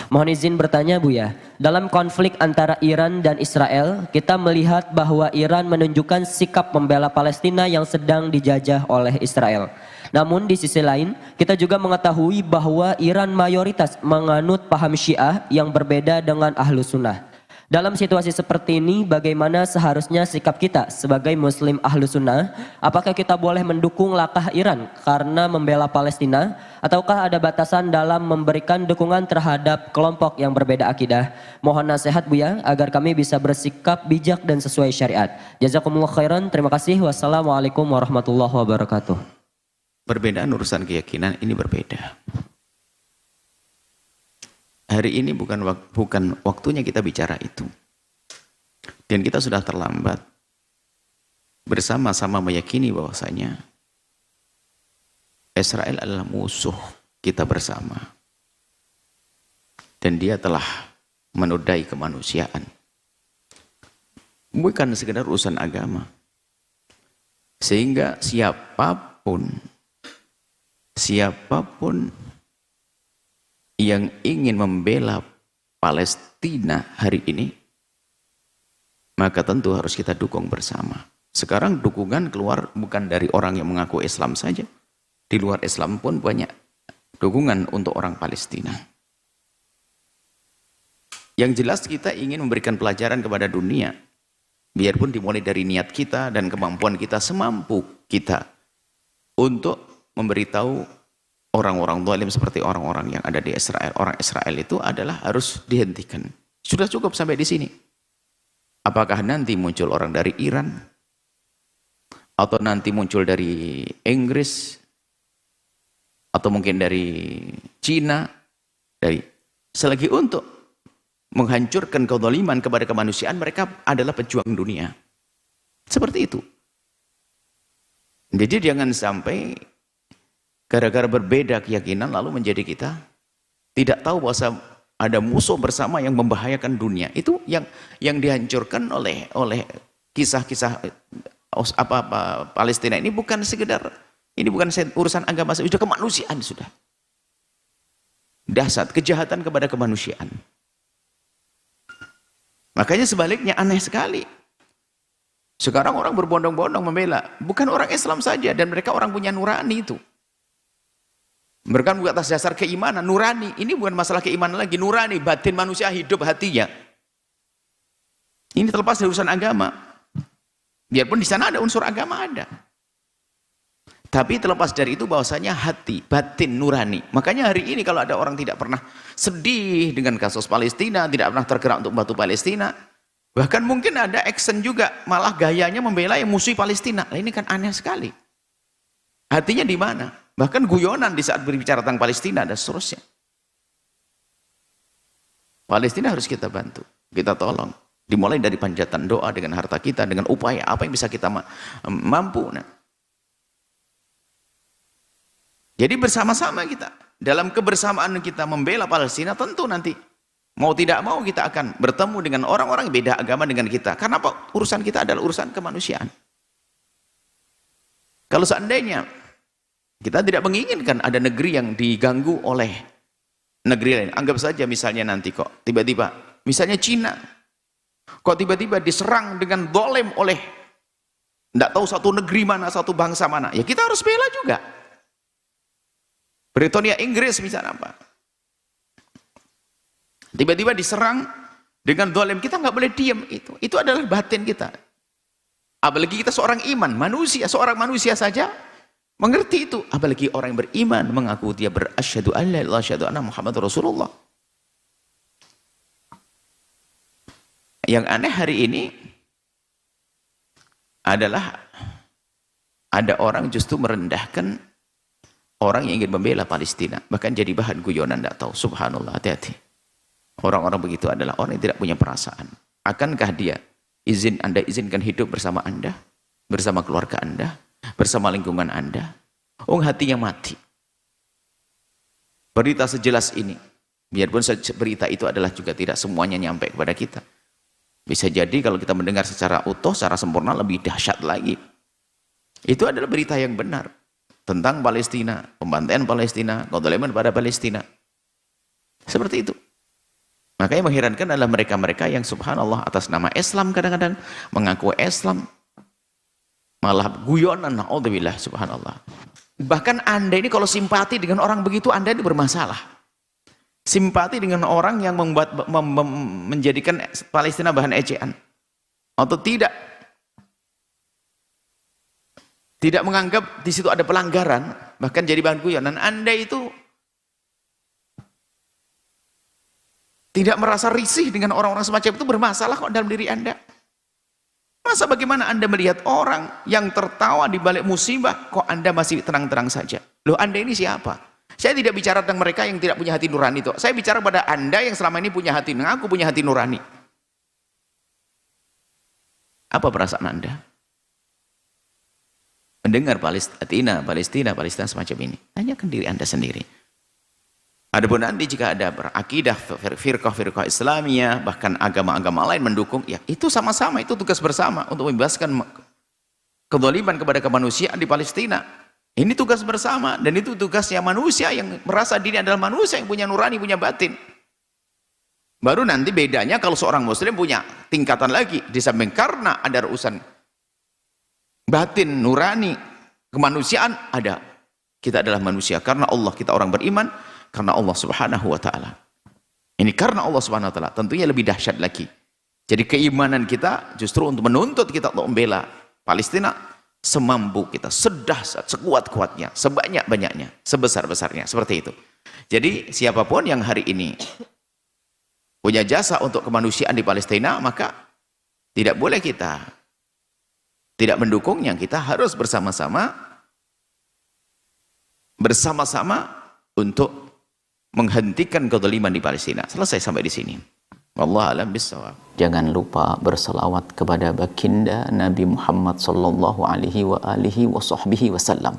Mohon izin bertanya Buya, dalam konflik antara Iran dan Israel, kita melihat bahwa Iran menunjukkan sikap membela Palestina yang sedang dijajah oleh Israel. Namun di sisi lain, kita juga mengetahui bahwa Iran mayoritas menganut paham Syiah yang berbeda dengan Ahlus Sunnah. Dalam situasi seperti ini, bagaimana seharusnya sikap kita sebagai Muslim Ahlus Sunnah? Apakah kita boleh mendukung langkah Iran karena membela Palestina? Ataukah ada batasan dalam memberikan dukungan terhadap kelompok yang berbeda akidah? Mohon nasihat Buya agar kami bisa bersikap bijak dan sesuai syariat. Jazakumullah khairan. Terima kasih. Wassalamualaikum warahmatullahi wabarakatuh. Perbedaan urusan keyakinan ini berbeda. Hari ini bukan waktunya kita bicara itu. Dan kita sudah terlambat bersama-sama meyakini bahwasanya Israel adalah musuh kita bersama. Dan dia telah menodai kemanusiaan. Bukan sekedar urusan agama. Sehingga siapapun yang ingin membela Palestina hari ini, maka tentu harus kita dukung bersama. Sekarang dukungan keluar bukan dari orang yang mengaku Islam saja. Di luar Islam pun banyak dukungan untuk orang Palestina. Yang jelas kita ingin memberikan pelajaran kepada dunia. Biarpun dimulai dari niat kita dan kemampuan kita semampu kita untuk memberitahu orang-orang zalim seperti orang-orang yang ada di Israel. Orang Israel itu adalah harus dihentikan. Sudah cukup sampai di sini. Apakah nanti muncul orang dari Iran? Atau nanti muncul dari Inggris? Atau mungkin dari Cina? Selagi untuk menghancurkan kezaliman kepada kemanusiaan, mereka adalah pejuang dunia. Seperti itu. Jadi jangan sampai gara-gara berbeda keyakinan lalu menjadi kita tidak tahu bahwa ada musuh bersama yang membahayakan dunia. Itu yang dihancurkan oleh kisah-kisah Palestina ini bukan sekedar, ini bukan urusan agama, sudah kemanusiaan sudah. Dahsyat kejahatan kepada kemanusiaan. Makanya sebaliknya aneh sekali. Sekarang orang berbondong-bondong membela, bukan orang Islam saja, dan mereka orang punya nurani itu. Mereka bukan atas dasar keimanan, nurani. Ini bukan masalah keimanan lagi, nurani, batin manusia hidup hatinya. Ini terlepas dari urusan agama. Biarpun di sana ada unsur agama, ada. Tapi terlepas dari itu bahwasanya hati, batin, nurani. Makanya hari ini kalau ada orang tidak pernah sedih dengan kasus Palestina, tidak pernah tergerak untuk membantu Palestina, bahkan mungkin ada action juga, malah gayanya membela yang musuh Palestina. Nah, ini kan aneh sekali. Hatinya di mana? Bahkan guyonan di saat berbicara tentang Palestina dan seterusnya. Palestina harus kita bantu, kita tolong. Dimulai dari panjatan doa dengan harta kita, dengan upaya apa yang bisa kita mampu. Nah. Jadi bersama-sama kita, dalam kebersamaan kita membela Palestina, tentu nanti mau tidak mau kita akan bertemu dengan orang-orang yang beda agama dengan kita. Karena apa? Urusan kita adalah urusan kemanusiaan. Kalau seandainya kita tidak menginginkan ada negeri yang diganggu oleh negeri lain. Anggap saja misalnya nanti kok tiba-tiba, misalnya Cina, kok tiba-tiba diserang dengan zalim oleh tidak tahu satu negeri mana, satu bangsa mana. Ya kita harus bela juga. Britania Inggris misalnya apa. Tiba-tiba diserang dengan zalim, kita nggak boleh diam itu. Itu adalah batin kita. Apalagi kita seorang iman, manusia, seorang manusia saja mengerti itu, apalagi orang yang beriman mengaku dia berasyhadu alla ilaha illallah asyhadu anna Muhammadur Rasulullah. Yang aneh hari ini adalah ada orang justru merendahkan orang yang ingin membela Palestina, bahkan jadi bahan guyonan, tidak tahu. Subhanallah, hati-hati. Orang-orang begitu adalah orang yang tidak punya perasaan. Akankah dia Anda izinkan hidup bersama Anda, bersama keluarga Anda, bersama lingkungan Anda? Hatinya mati. Berita sejelas ini, biarpun berita itu adalah juga tidak semuanya nyampe kepada kita. Bisa jadi kalau kita mendengar secara utuh, secara sempurna, lebih dahsyat lagi. Itu adalah berita yang benar tentang Palestina, pembantaian Palestina, kezaliman pada Palestina. Seperti itu. Maka yang mengherankan adalah mereka-mereka yang subhanallah atas nama Islam kadang-kadang mengaku Islam, malah guyonan, naudzubillah, subhanallah. Bahkan Anda ini kalau simpati dengan orang begitu, Anda ini bermasalah. Simpati dengan orang yang menjadikan Palestina bahan ejaan, atau tidak menganggap di situ ada pelanggaran, bahkan jadi bahan guyonan, Anda itu tidak merasa risih dengan orang-orang semacam itu, bermasalah kok dalam diri Anda. Masa bagaimana Anda melihat orang yang tertawa di balik musibah, kok Anda masih tenang-tenang saja? Loh, Anda ini siapa? Saya tidak bicara tentang mereka yang tidak punya hati nurani itu. Saya bicara pada Anda yang selama ini punya hati, mengaku punya hati nurani. Apa perasaan Anda mendengar Palestina semacam ini? Tanyakan diri Anda sendiri. Adapun nanti jika ada berakidah firqah Islamiyah, bahkan agama-agama lain mendukung, ya itu sama-sama, itu tugas bersama untuk membebaskan kezaliman kepada kemanusiaan di Palestina. Ini tugas bersama, dan itu tugasnya manusia yang merasa diri adalah manusia yang punya nurani, punya batin. Baru nanti bedanya kalau seorang muslim punya tingkatan lagi, di samping karena ada urusan batin, nurani, kemanusiaan, ada. Kita adalah manusia karena Allah, kita orang beriman karena Allah subhanahu wa ta'ala. Ini karena Allah subhanahu wa ta'ala, tentunya lebih dahsyat lagi. Jadi keimanan kita justru untuk menuntut kita untuk membela Palestina semampu kita, sedahsyat, sekuat-kuatnya, sebanyak-banyaknya, sebesar-besarnya, seperti itu. Jadi siapapun yang hari ini punya jasa untuk kemanusiaan di Palestina, maka tidak boleh kita tidak mendukungnya. Kita harus bersama-sama untuk menghentikan kezaliman di Palestina. Selesai sampai di sini. Wallahu a'lam bishawab. Jangan lupa berselawat kepada baginda Nabi Muhammad sallallahu alaihi wa alihi wasallam.